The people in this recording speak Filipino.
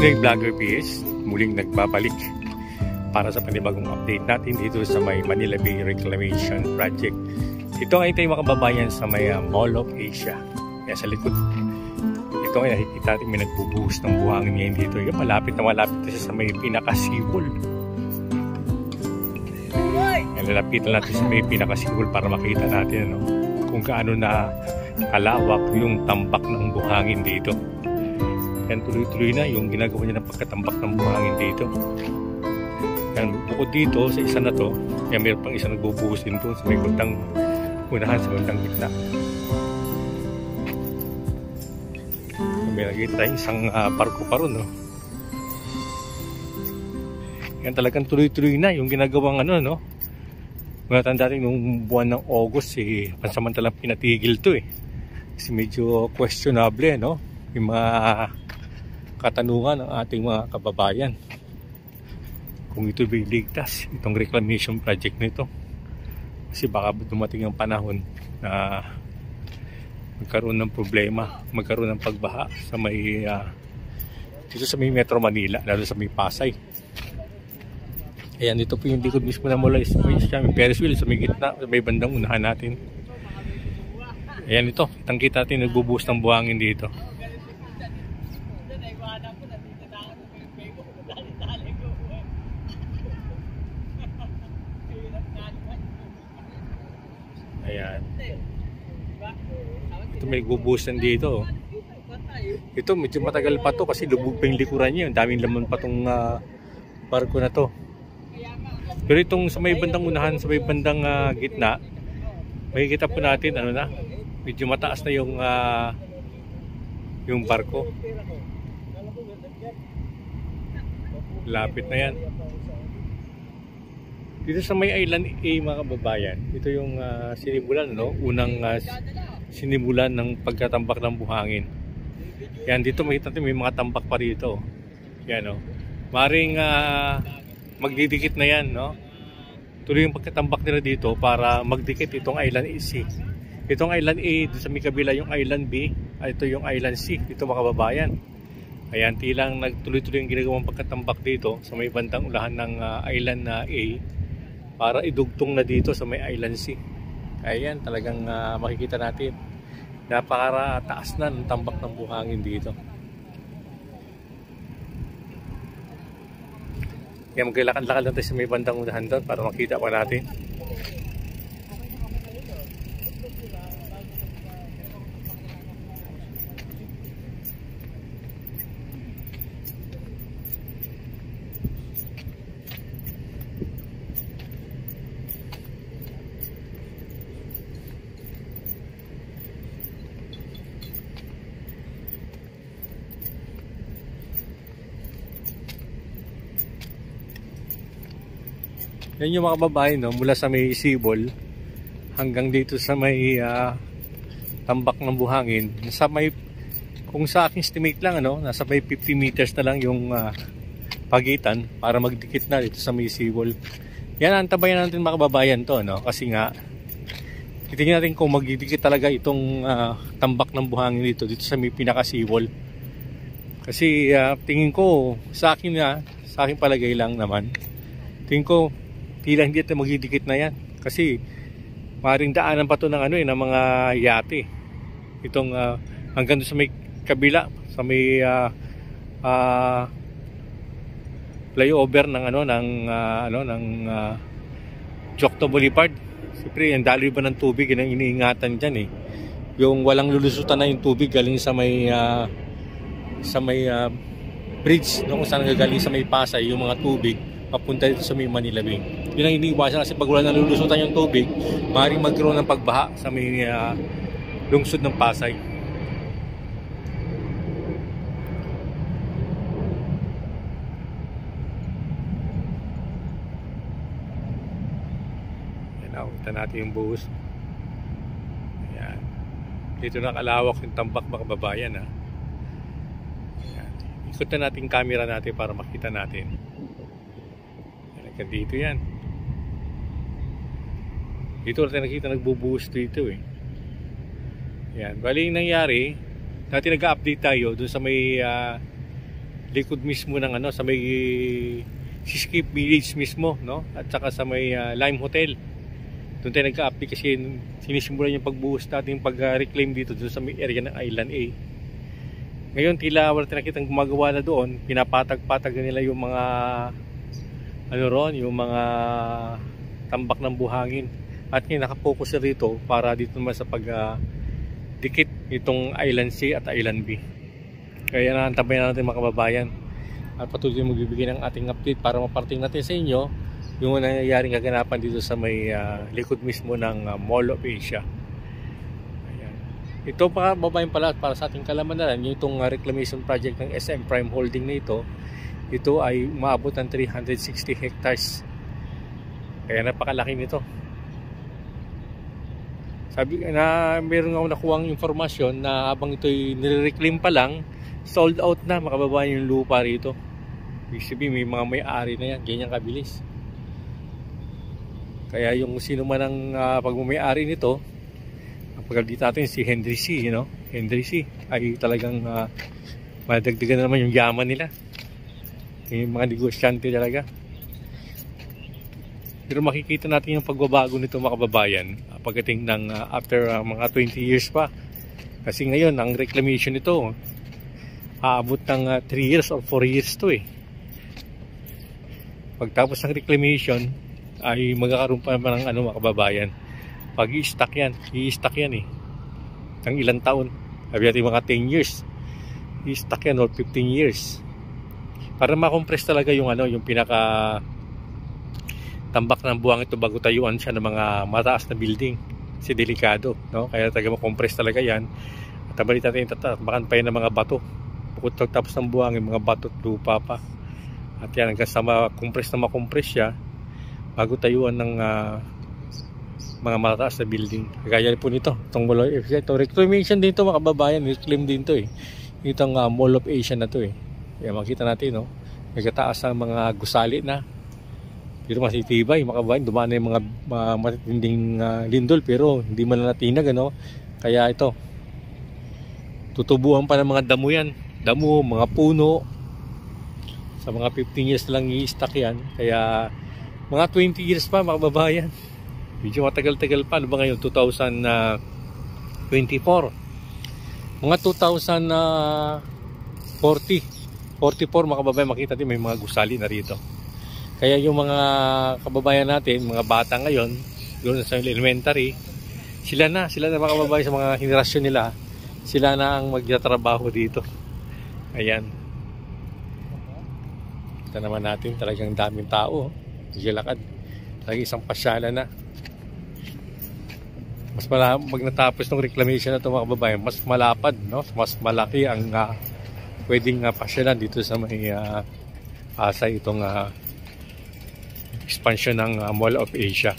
Pinoy Vlogger PH muling nagbabalik para sa panibagong update natin dito sa may Manila Bay Reclamation Project. Ito ay tayo mga kababayan sa may Mall of Asia. Kaya sa likod, ito ay nakikita natin may nagbubuhos ng buhangin ngayon dito. Yung malapit siya sa may pinakasibol. Lalapitan natin sa may pinakasibol para makita natin kung gaano na kalawak yung tambak ng buhangin dito. Yan, tuloy-tuloy na yung ginagawa niya ng pagkatambak ng buhangin dito. Yan, bukod dito sa isa na to, yan, mayroon pang isa nagbubuhos din doon sa may bandang unahan, sa bandang gitna. May nakita isang barko pa ron, Yan, talagang tuloy-tuloy na yung ginagawang Matanda rin nung buwan ng August, pansamantalang pinatigil to Kasi medyo questionable, yung mga katanungan ng ating mga kababayan kung ito ba iligtas, itong reclamation project nito. Kasi baka dumating ang panahon na magkaroon ng problema, magkaroon ng pagbaha sa may dito sa may Metro Manila, lalo sa may Pasay. Ayan, dito po yung likod mismo na mula may Ferris wheel sa may gitna, sa may bandang unahan natin. Ayan, ito, kitang-kita natin nagbubuhos ng buhangin dito. Ayan. Ito may gubuhusan dito. Ito medyo matagal pa to kasi lubog pa yung likuran niya. Ang daming laman pa tong barko na to. Pero itong sa may bandang unahan, sa may bandang gitna, makikita po natin medyo mataas na yung barko. Lapit na yan. Dito sa may Island A mga kababayan, ito yung sinimulan, unang sinimulan ng pagkatambak ng buhangin. Yan, dito makita natin may mga tambak pa rito. Yan, maring magdidikit na yan, Tuloy yung pagkatambak nila dito para magdikit itong Island C. Itong Island A, dito sa may kabila yung Island B, ito yung Island C, ito mga kababayan. Ayan, tilang nagtuloy-tuloy yung ginagawang pagkatambak dito sa may bandang ulahan ng Island A para idugtong na dito sa may Island C. Ayan, talagang makikita natin napakataas na ng tambak ng buhangin dito. Kaya magkailakan-lakad natin sa may bandang unahan doon para makita pa natin. Yan yung mga kababayan, mula sa may sibol hanggang dito sa may tambak ng buhangin. Nasa may, kung sa aking estimate lang, nasa may 50 meters na lang yung pagitan para magdikit na dito sa may sibol. Yan, antabayan natin mga kababayan to, kasi nga titingnan natin kung magdidikit talaga itong tambak ng buhangin dito sa may pinakasibol. Kasi tingin ko sa akin palagay lang naman, tingin ko tila hindi ito magdidikit na yan kasi maring daanan pa ito ng ng mga yate itong hanggang sa may kabila sa may flyover ng Jokto Boulevard. Siyempre ang daloy ba ng tubig yun ang iniingatan dyan yung walang lulusutan na yung tubig galing sa may bridge kung saan galing sa may Pasay yung mga tubig papunta dito sa may Manila Bay. Yun ang iniiwasan kasi pag wala nalulusutan yung tubig, maaaring magkaroon ng pagbaha sa may lungsod ng Pasay. Yan, kita natin yung buhos. Ayan. Dito na kalawak yung tambak mga kababayan. Ayan. Ikot na natin yung camera natin para makita natin. Dito yan. Dito natin nakita nagbubuhos dito Yan. Bali yung nangyari, dati nag-update tayo doon sa may likod mismo ng ano, sa may Seascape Village mismo, no? At saka sa may Lime Hotel. Doon tayo nagka-update kasi sinisimulan yung pagbuhos natin pag-reclaim dito doon sa may area ng Island A. Ngayon tila wala tayong nakitang gumagawa na doon, pinapatag-patag nila yung mga ano ron, yung mga tambak ng buhangin. At ngayon nakapokus na dito para dito naman sa dikit itong Island C at Island B. Kaya naantabayan natin mga kababayan at patuloy magbibigay ng ating update para maparating natin sa inyo yung nangyayaring kaganapan dito sa may likod mismo ng Mall of Asia. Ayan. Ito pa babayan pala para sa ating kalamanan, yung itong reclamation project ng SM Prime Holding na ito ay umaabot ng 360 hectares. Kaya napakalaki nito. Sabi na meron akong nakuhang informasyon na habang ito'y nire-reclaim pa lang, sold out na makababayan yung lupa rito. Ibig sabihin may mga may-ari na yan, ganyan kabilis. Kaya yung sino man ang pagmamay-ari nito, ang pagkaldita natin si Henry C, you know? Henry C ay talagang madagdagan na naman yung yaman nila. Yung mga negosyante talaga. Pero makikita natin yung pagbabago nito mga kababayan pagdating ng after mga 20 years pa. Kasi ngayon ang reclamation nito aabot ng 3 years or 4 years to eh. Pagtapos ng reclamation ay magkakaroon pa naman ng ano mga kababayan. Pag i-stack yan eh. Ng ilang taon. Sabi natin mga 10 years. I-stack yan or 15 years. Para makompress talaga yung ano, yung pinaka tambak ng buwang ito bago tayuan siya ng mga mataas na building. Kasi delikado, no? Kaya taga makompress talaga yan. At tabalit natin tatakbakan pa yan ng mga bato. Bukod tapos ng buwang, yung mga bato at lupa pa. At yan, hanggang sa makompress siya bago tayuan ng mga mataas na building. Kagaya po nito, itong Mall of Asia. Ito, reclamation din ito mga kababayan. Reclaim din ito eh. Itong Mall of Asia na to eh. Kaya makita natin, no? Nagkataas ang mga gusali na. Pero masitibay, makabayan, dumaan na yung mga matitinding lindol pero hindi man natinag, ano? Kaya ito, tutubuhan pa ng mga damo yan. Damo, mga puno. Sa mga 15 years lang i-stack yan. Kaya mga 20 years pa, makababayan. Medyo matagal-tagal pa. Ano ba ngayon? 2024. Mga 2040. 44 mga kababayan, makita natin may mga gusali na rito. Kaya yung mga kababayan natin, mga bata ngayon, doon sa elementary, sila na mga kababayan sa mga henerasyon nila, sila na ang magtatrabaho dito. Ayan. Kita naman natin, talagang daming tao. Naglalakad. Talagang isang pasyalan na. Pag natapos ng reclamation na ito mga kababayan, mas malapad, no? Mas malaki ang pwedeng pasyalan dito sa may Pasay itong expansion ng Mall of Asia.